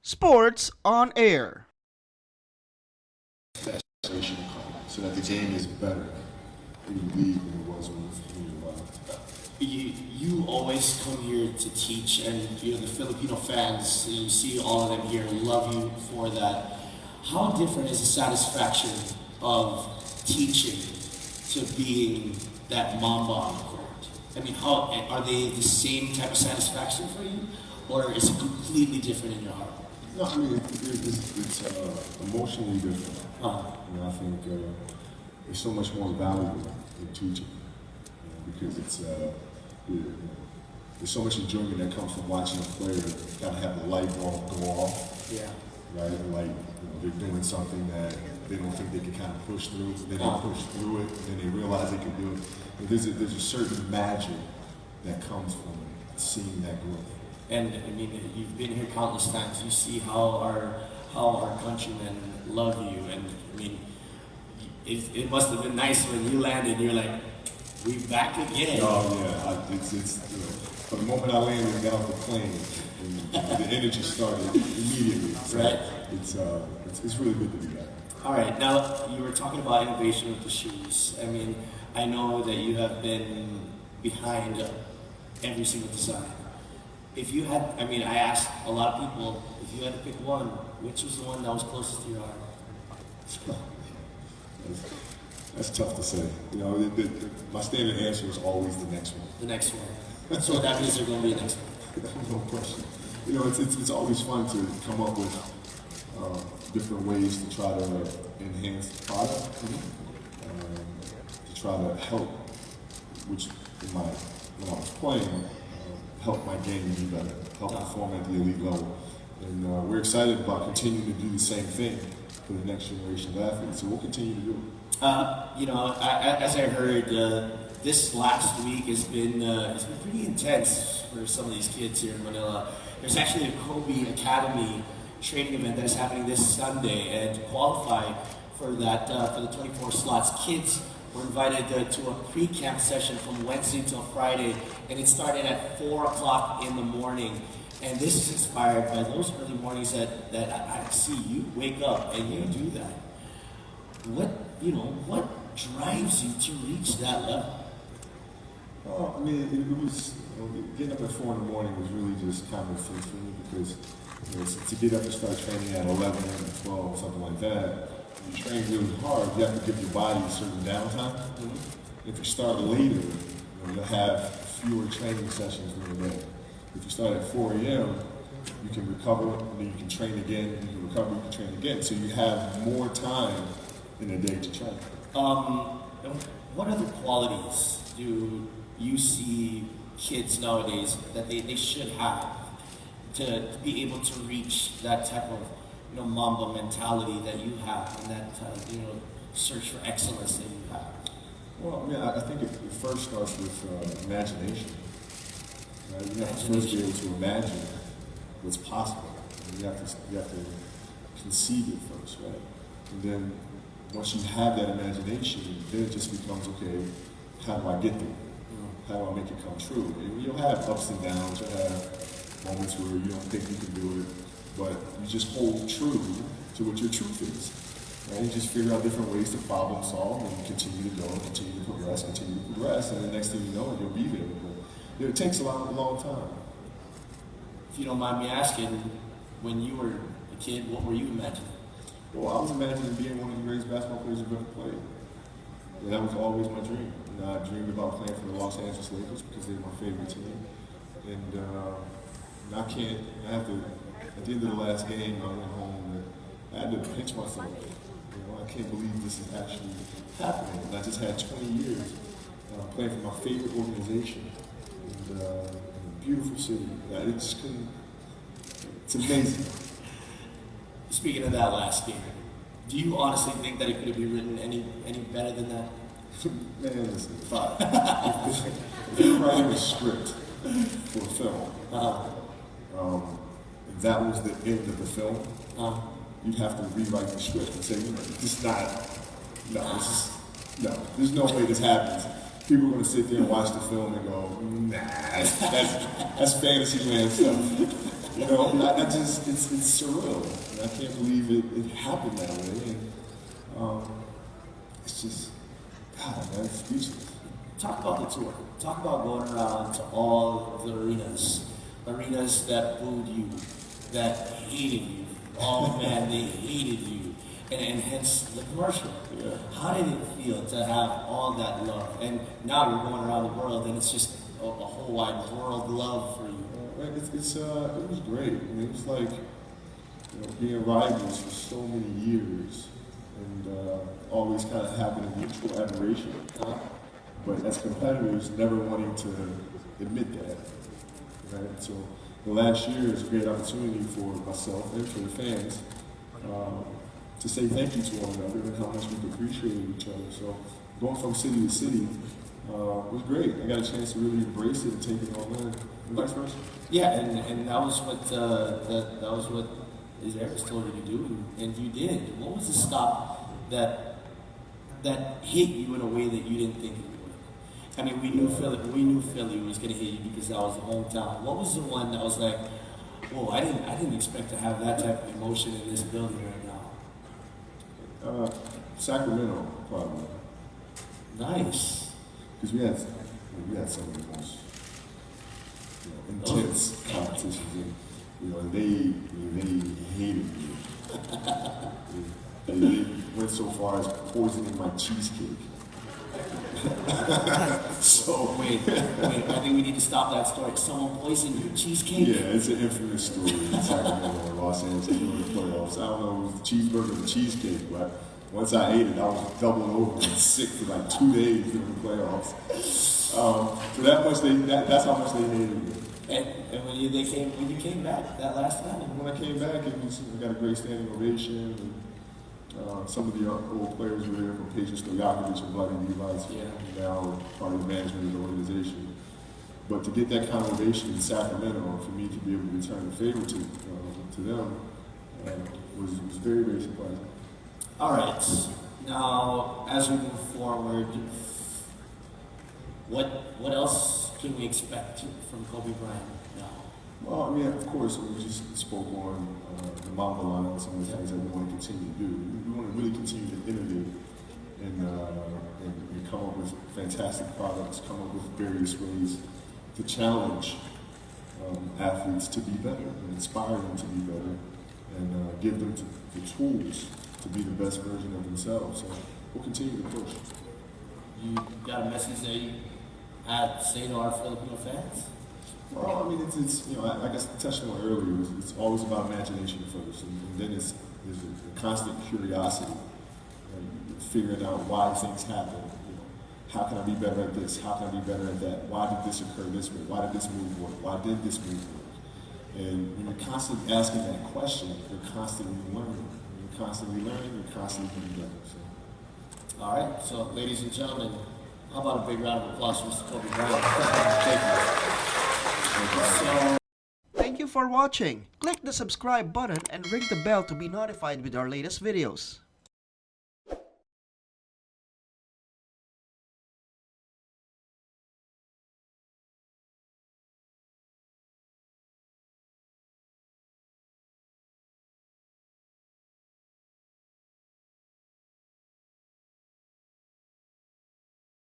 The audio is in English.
Sports on Air. So that the game is better in the league than it was when you were You always come here to teach, and the Filipino fans, you see all of them here, love you for that. How different is the satisfaction of teaching to being that Mamba on the court? I mean, how are they the same type of satisfaction for you, or is it completely different in your heart? No, I mean, it's emotionally different. I think it's so much more valuable in teaching because there's so much enjoyment that comes from watching a player kind of have the light bulb go off. Yeah. Right? Like they're doing something that they don't think they can kind of push through. Then they push through it, and then they realize they can do it. But there's a certain magic that comes from seeing that growth. And I mean, you've been here countless times. You see how our countrymen love you, and I mean, it must have been nice when you landed. You're like, we back again. Oh yeah, it's from the moment I landed and got off the plane, and the energy started immediately. So right. It's really good to be back. All right. Now you were talking about innovation with the shoes. I mean, I know that you have been behind every single design. If you had, I mean, I asked a lot of people, if you had to pick one, which was the one that was closest to your heart? That's tough to say. My standard answer is always the next one. The next one. So that means there's going to be a next one. No question. It's always fun to come up with different ways to try to enhance the product, to try to help, which when I was playing, help my game be better, help perform at the elite level. And we're excited about continuing to do the same thing for the next generation of athletes. So we'll continue to do it. As I heard, this last week has been pretty intense for some of these kids here in Manila. There's actually a Kobe Academy training event that is happening this Sunday, and to qualify for that for the 24 slots, kids were invited to a pre-camp session from Wednesday till Friday, and it started at 4 o'clock in the morning. And this is inspired by those early mornings that I see you wake up and you do that. What drives you to reach that level? Well, I mean, it was getting up at 4 in the morning was really just kind of thing for me because to get up and start training at 11 or 12, something like that. You train really hard, you have to give your body a certain downtime. Mm-hmm. If you start later, you'll have fewer training sessions during the day. If you start at 4 a.m., you can recover, and then you can train again, you can recover, you can train again. So you have more time in a day to train. What other qualities do you see kids nowadays that they should have to be able to reach that type of Mamba mentality that you have, and that search for excellence that you have? Well, I mean, I think it first starts with imagination. Right? You have to first be able to imagine what's possible. And you have to conceive it first, right? And then once you have that imagination, then it just becomes, okay, how do I get there? How do I make it come true? And you'll have ups and downs. You'll have moments where you don't think you can do it, but you just hold true to what your truth is. Right? You just figure out different ways to problem solve and continue to go, continue to progress, and the next thing you know, you'll be there. But it takes a long time. If you don't mind me asking, when you were a kid, what were you imagining? Well, I was imagining being one of the greatest basketball players I've ever played. And that was always my dream. I dreamed about playing for the Los Angeles Lakers because they were my favorite team. And at the end of the last game, I went home and I had to pinch myself. I can't believe this is actually happening. And I just had 20 years playing for my favorite organization and in a beautiful city. I just couldn't. It's amazing. Speaking of that last game, do you honestly think that it could have been written any better than that? Man, listen, if you're writing a script for a film, if that was the end of the film, you'd have to rewrite the script and say, there's no way this happens. People are going to sit there and watch the film and go, nah, that's fantasy land stuff. You know, I just, it's surreal. And I can't believe it happened that way. And it's just, God, man, it's speechless. Talk about the tour. Talk about going around to all the arenas that booed you, that hated you. Oh man, they hated you, and hence the commercial. Yeah. How did it feel to have all that love? And now you're going around the world, and it's just a whole wide world love for you. It was great. I mean, it was like, you know, being rivals for so many years, and always kind of having a mutual admiration. But as competitors, never wanting to admit that, right? So the last year is a great opportunity for myself and for the fans to say thank you to one another and how much we appreciated each other. So going from city to city was great. I got a chance to really embrace it and take it all in, and vice versa. Yeah, and that was what that was what Eric told you to do, and you did. What was the stop that hit you in a way that you didn't think it would? I mean, we knew Philly was going to hit you because that was the hometown. What was the one that was like, whoa, I didn't expect to have that type of emotion in this building right now? Sacramento, probably. Nice. Because we had some of the most intense competitions, and they hated me. They went so far as poisoning my cheesecake. So wait, I think we need to stop that story. Someone poisoned your cheesecake? Yeah, it's an infamous story in Sacramento and Los Angeles during the playoffs. I don't know if it was the cheeseburger or the cheesecake, but once I ate it, I was doubled over and sick for like 2 days during the playoffs. So that's how much they hated me. And when you came back that last time? When I came back, we got a great standing ovation. And, some of the old players were there, from Patience Stojakovic and Vladimir Levi's, now part of the management of the organization. But to get that kind of ovation in Sacramento, for me to be able to return the favor to them, was very, very surprising. All right. Now, as we move forward, what else can we expect from Kobe Bryant now? Well, I mean, of course, we just spoke on the Mamba line and some of the things that we want to continue to do. We want to really continue to innovate and come up with fantastic products, come up with various ways to challenge athletes to be better and inspire them to be better and give them the tools to be the best version of themselves. So we'll continue to push. You got a message that you had to say to our Filipino fans? Well, I mean, it's I guess I touched on it earlier. It's always about imagination first, and then there's a constant curiosity, and figuring out why things happen. How can I be better at this? How can I be better at that? Why did this occur this way? Why did this move work? Why did this move work? And when you're constantly asking that question, you're constantly learning. When you're constantly learning, you're constantly getting better. So. All right. So, ladies and gentlemen, how about a big round of applause for Mr. Kobe Bryant? Thank you. Thank you for watching. Click the subscribe button and ring the bell to be notified with our latest videos.